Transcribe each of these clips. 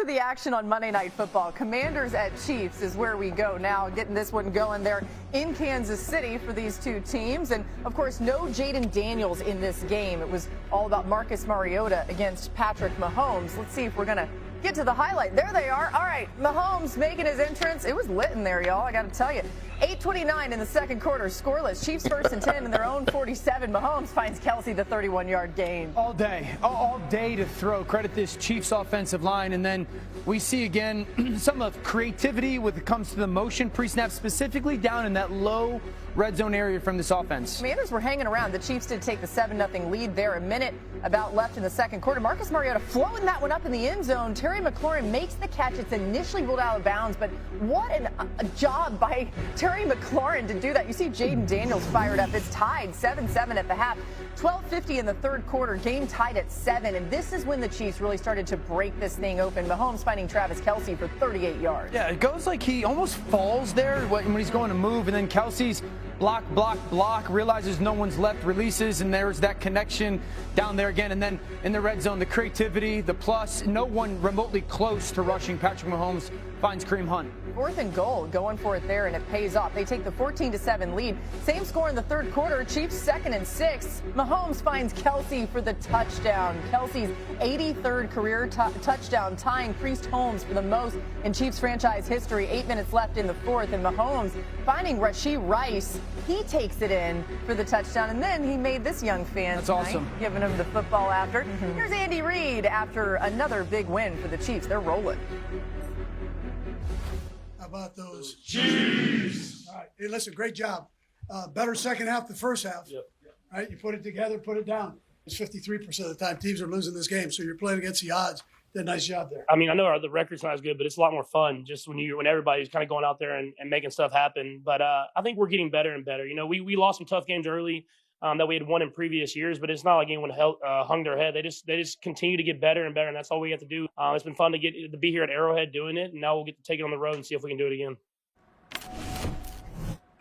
to the action on Monday Night Football. Commanders at Chiefs is where we go now, getting this one going there in Kansas City for these two teams. And, of course, no Jaden Daniels in this game. It was all about Marcus Mariota against Patrick Mahomes. Let's see if we're going to get to the highlight. There they are. All right, Mahomes making his entrance. It was lit in there, y'all, I got to tell you. 8:29 in the second quarter, scoreless. Chiefs first and 10 in their own 47. Mahomes finds Kelsey the 31-yard gain. All day to throw. Credit this Chiefs offensive line. And then we see again some of creativity when it comes to the motion pre-snap, specifically down in that low red zone area from this offense. Commanders were hanging around. The Chiefs did take the 7-0 lead there. A minute about left in the second quarter. Marcus Mariota floating that one up in the end zone. Terry McLaurin makes the catch. It's initially ruled out of bounds, but what a job by Terry McLaurin to do that. You see Jaden Daniels fired up. It's tied 7-7 at the half. 12:50 in the third quarter. Game tied at 7, and this is when the Chiefs really started to break this thing open. Mahomes finding Travis Kelsey for 38 yards. Yeah, it goes like he almost falls there when he's going to move, and then Kelsey's block, realizes no one's left, releases, and there's that connection down there again. And then in the red zone, the creativity, the plus, no one remotely close to rushing. Patrick Mahomes finds Kareem Hunt. 4th and goal, going for it there, and it pays off. They take the 14-7 lead. Same score in the third quarter. Chiefs 2nd and 6. Mahomes finds Kelsey for the touchdown. Kelsey's 83rd career touchdown, tying Priest Holmes for the most in Chiefs franchise history. 8 minutes left in the fourth, and Mahomes finding Rashee Rice. He takes it in for the touchdown, and then he made this young fan That's tonight, awesome. giving him the football after. Here's Andy Reid after another big win for the Chiefs. They're rolling. How about those Chiefs? All right. Hey, listen, great job. Better second half than first half. Yep. Right? You put it together, put it down. It's 53% of the time teams are losing this game, so you're playing against the odds. Did a nice job there. I mean, I know the record's not as good, but it's a lot more fun just when everybody's kind of going out there and making stuff happen. But I think we're getting better and better. You know, we lost some tough games early that we had won in previous years, but it's not like anyone hung their head. They just continue to get better and better, and that's all we have to do. It's been fun to be here at Arrowhead doing it, and now we'll get to take it on the road and see if we can do it again.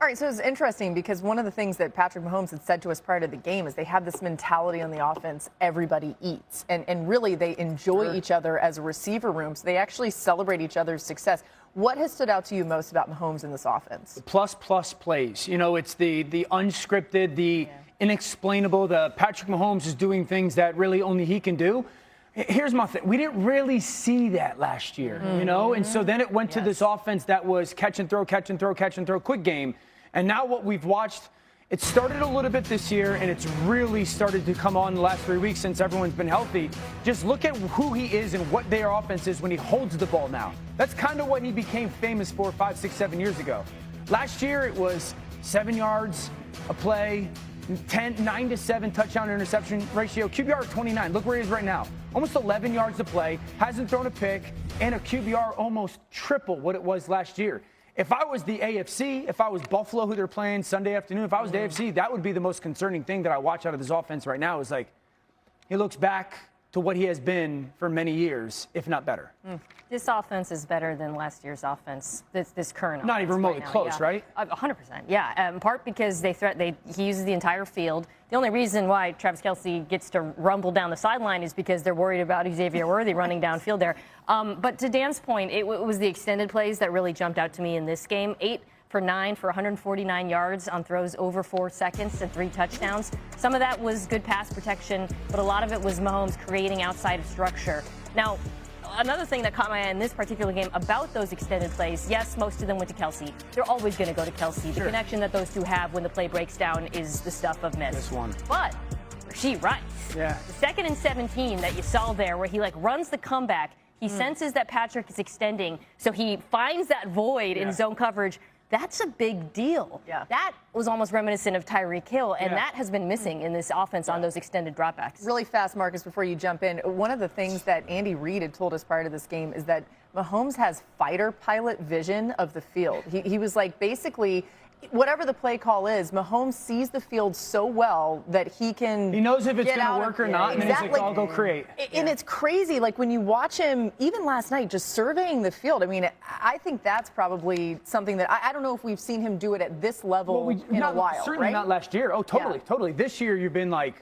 All right, so it's interesting because one of the things that Patrick Mahomes had said to us prior to the game is they have this mentality on the offense, everybody eats. And really, they enjoy each other as a receiver room, so they actually celebrate each other's success. What has stood out to you most about Mahomes in this offense? The plus plays. You know, it's the unscripted, the inexplainable. The Patrick Mahomes is doing things that really only he can do. Here's my thing. We didn't really see that last year, you know? And so then it went to this offense that was catch and throw, quick game. And now what we've watched, it started a little bit this year, and it's really started to come on the last 3 weeks since everyone's been healthy. Just look at who he is and what their offense is when he holds the ball now. That's kind of what he became famous for 5, 6, 7 years ago. Last year, it was 7 yards a play, 9 to 7 touchdown interception ratio, QBR 29. Look where he is right now. Almost 11 yards a play, hasn't thrown a pick, and a QBR almost triple what it was last year. If I was the AFC, if I was Buffalo, who they're playing Sunday afternoon, if I was the AFC, that would be the most concerning thing that I watch out of this offense right now is like, he looks back to what he has been for many years, if not better. This offense is better than last year's offense, this current Not offense even remotely right now, close, right? 100%, yeah. In part because he uses the entire field. The only reason why Travis Kelsey gets to rumble down the sideline is because they're worried about Xavier Worthy running downfield there. But to Dan's point, it was the extended plays that really jumped out to me in this game. 8 for 9 for 149 yards on throws over 4 seconds and 3 touchdowns. Some of that was good pass protection, but a lot of it was Mahomes creating outside of structure. Now, another thing that caught my eye in this particular game about those extended plays, yes, most of them went to Kelsey. They're always going to go to Kelsey. The connection that those two have when the play breaks down is the stuff of miss. This one. But Rashee Rice, the 2nd and 17 that you saw there where he runs the comeback, he senses that Patrick is extending, so he finds that void in zone coverage. That's a big deal. Yeah. That was almost reminiscent of Tyreek Hill, and that has been missing in this offense on those extended dropbacks. Really fast, Marcus, before you jump in, one of the things that Andy Reid had told us prior to this game is that Mahomes has fighter pilot vision of the field. He was like, basically, whatever the play call is, Mahomes sees the field so well that he can. He knows if it's going to work or not, and then he's like, I'll go create. And it's crazy. Like when you watch him, even last night, just surveying the field. I mean, I think that's probably something that I don't know if we've seen him do it at this level in a while. Certainly right? not last year. Oh, totally. This year, you've been like,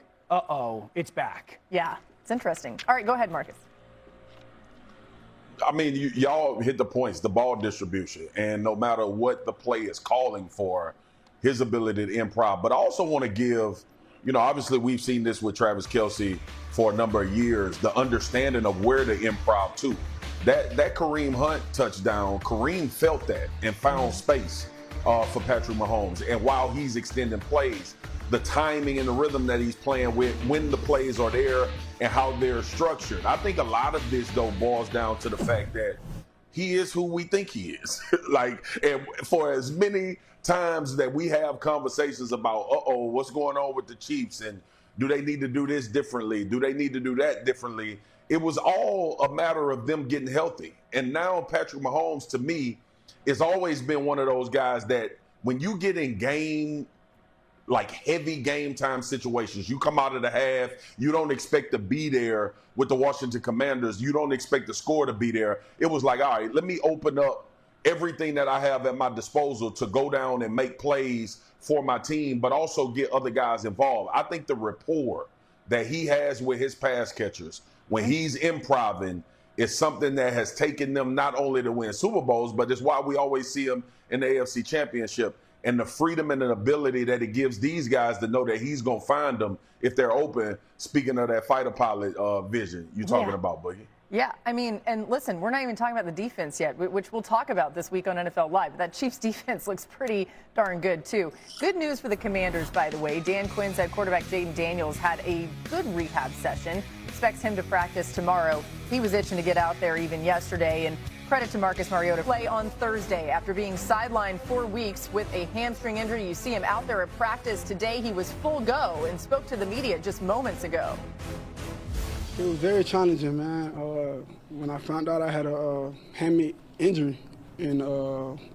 it's back. Yeah, it's interesting. All right, go ahead, Marcus. I mean, y'all hit the points, the ball distribution, and no matter what the play is calling for, his ability to improv. But I also want to give, obviously we've seen this with Travis Kelce for a number of years, the understanding of where to improv to. That Kareem Hunt touchdown, Kareem felt that and found space for Patrick Mahomes. And while he's extending plays, the timing and the rhythm that he's playing with, when the plays are there and how they're structured. I think a lot of this, though, boils down to the fact that he is who we think he is. And for as many times that we have conversations about, what's going on with the Chiefs, and do they need to do this differently? Do they need to do that differently? It was all a matter of them getting healthy. And now Patrick Mahomes, to me, has always been one of those guys that when you get in heavy game time situations, you come out of the half, you don't expect to be there with the Washington Commanders. You don't expect the score to be there. It was like, all right, let me open up everything that I have at my disposal to go down and make plays for my team, but also get other guys involved. I think the rapport that he has with his pass catchers when he's improving is something that has taken them not only to win Super Bowls, but it's why we always see them in the AFC Championship. And the freedom and the ability that it gives these guys to know that he's going to find them if they're open. Speaking of that fighter pilot vision you're talking about, Boogie. Yeah, I mean, and listen, we're not even talking about the defense yet, which we'll talk about this week on NFL Live. But that Chiefs defense looks pretty darn good, too. Good news for the Commanders, by the way. Dan Quinn's head quarterback Jaden Daniels had a good rehab session. Expects him to practice tomorrow. He was itching to get out there even yesterday. And credit to Marcus Mariota. Play on Thursday after being sidelined 4 weeks with a hamstring injury. You see him out there at practice today. He was full go and spoke to the media just moments ago. It was very challenging, man. When I found out I had a hammy injury, and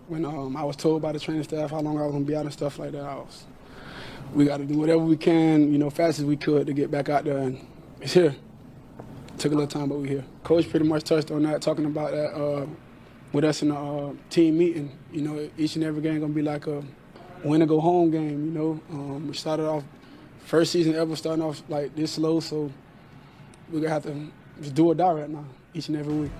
when I was told by the training staff how long I was going to be out and stuff like that, we got to do whatever we can, fast as we could to get back out there, and it's here. Took a little time, but we're here. Coach pretty much touched on that, talking about that with us in the team meeting. Each and every game going to be like a win-or-go-home game, We started off, first season ever starting off like this slow, so we're going to have to just do or die right now, each and every week.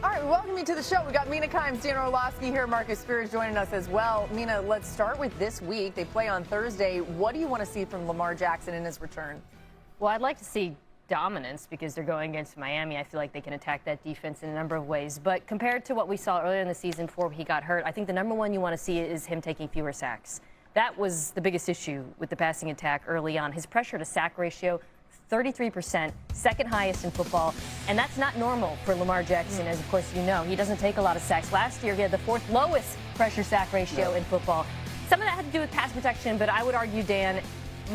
All right, welcome you to the show. We got Mina Kimes, Dan Orlovsky here, Marcus Spears joining us as well. Mina, let's start with this week. They play on Thursday. What do you want to see from Lamar Jackson in his return? Well, I'd like to see dominance because they're going against Miami. I feel like they can attack that defense in a number of ways. But compared to what we saw earlier in the season before he got hurt, I think the number one you want to see is him taking fewer sacks. That was the biggest issue with the passing attack early on. His pressure to sack ratio, 33%, second highest in football. And that's not normal for Lamar Jackson, as of course you know. He doesn't take a lot of sacks. Last year, he had the fourth lowest pressure sack ratio in football. Some of that had to do with pass protection, but I would argue, Dan,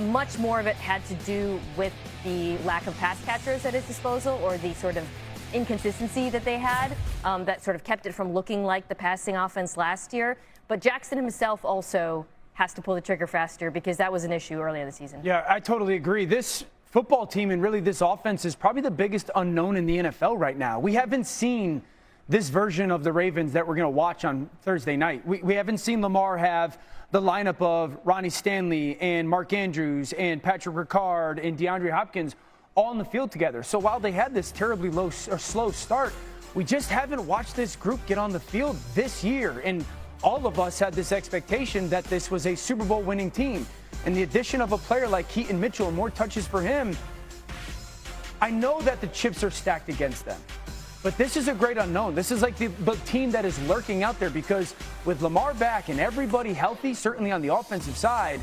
much more of it had to do with the lack of pass catchers at his disposal, or the sort of inconsistency that they had that sort of kept it from looking like the passing offense last year. But Jackson himself also has to pull the trigger faster because that was an issue early in the season. Yeah, I totally agree. This football team and really this offense is probably the biggest unknown in the NFL right now. We haven't seen this version of the Ravens that we're going to watch on Thursday night. We haven't seen Lamar have the lineup of Ronnie Stanley and Mark Andrews and Patrick Ricard and DeAndre Hopkins all on the field together. So while they had this terribly slow start, we just haven't watched this group get on the field this year. And all of us had this expectation that this was a Super Bowl winning team. And the addition of a player like Keaton Mitchell and more touches for him, I know that the chips are stacked against them. But this is a great unknown. This is like the team that is lurking out there, because with Lamar back and everybody healthy, certainly on the offensive side,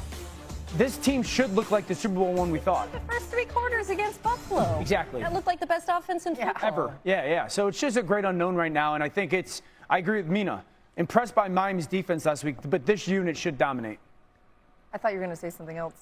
this team should look like the Super Bowl one we thought. The first three quarters against Buffalo. Exactly. That looked like the best offense in football. Ever. Yeah. So it's just a great unknown right now, and I think I agree with Mina. Impressed by Miami's defense last week, but this unit should dominate. I thought you were going to say something else.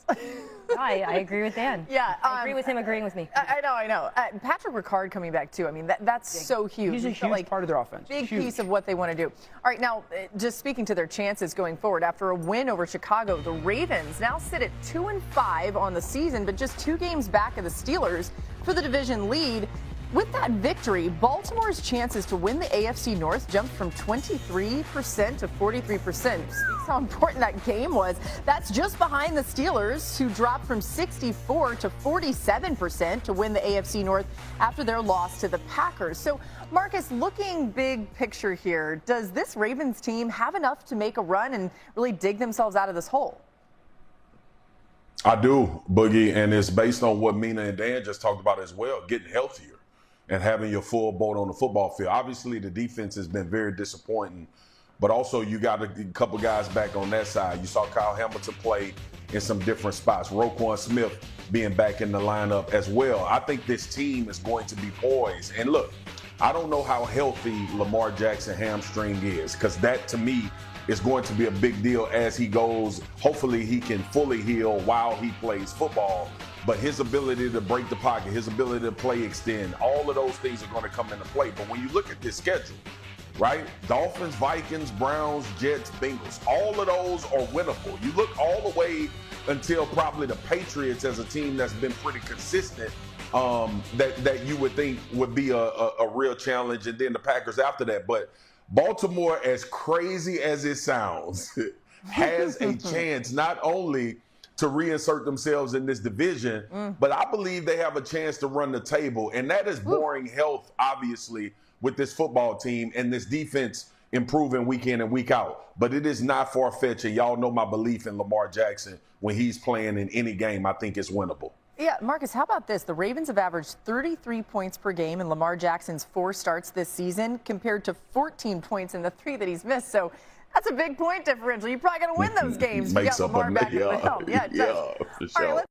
I agree with Dan. Yeah, I agree with him agreeing with me. I know. Patrick Ricard coming back, too. I mean, that's so huge. He's a huge part of their offense. Big piece of what they want to do. All right, now, just speaking to their chances going forward, after a win over Chicago, the Ravens now sit at 2-5 on the season, but just 2 games back of the Steelers for the division lead. with that victory, Baltimore's chances to win the AFC North jumped from 23% to 43%. Speaks how important that game was. That's just behind the Steelers, who dropped from 64 to 47% to win the AFC North after their loss to the Packers. So, Marcus, looking big picture here, does this Ravens team have enough to make a run and really dig themselves out of this hole? I do, Boogie, and it's based on what Mina and Dan just talked about as well, getting healthier and having your full boat on the football field. Obviously, the defense has been very disappointing, but also you got a couple guys back on that side. You saw Kyle Hamilton play in some different spots. Roquan Smith being back in the lineup as well. I think this team is going to be poised. And look, I don't know how healthy Lamar Jackson hamstring is, because that to me is going to be a big deal as he goes. Hopefully he can fully heal while he plays football. But his ability to break the pocket, his ability to play extend, all of those things are going to come into play. But when you look at this schedule, right? Dolphins, Vikings, Browns, Jets, Bengals, all of those are winnable. You look all the way until probably the Patriots as a team that's been pretty consistent, that you would think would be a real challenge, and then the Packers after that. But Baltimore, as crazy as it sounds, has a chance not only to reinsert themselves in this division, but I believe they have a chance to run the table. And that is boring health, obviously, with this football team and this defense improving week in and week out. But it is not far-fetched, and y'all know my belief in Lamar Jackson. When he's playing in any game, I think it's winnable. Yeah, Marcus, how about this? The Ravens have averaged 33 points per game in Lamar Jackson's 4 starts this season, compared to 14 points in the 3 that he's missed. So that's a big point differential. You're probably going to win those games. You got Lamar back in the helm. Yeah, it does. Yeah, for sure. All right,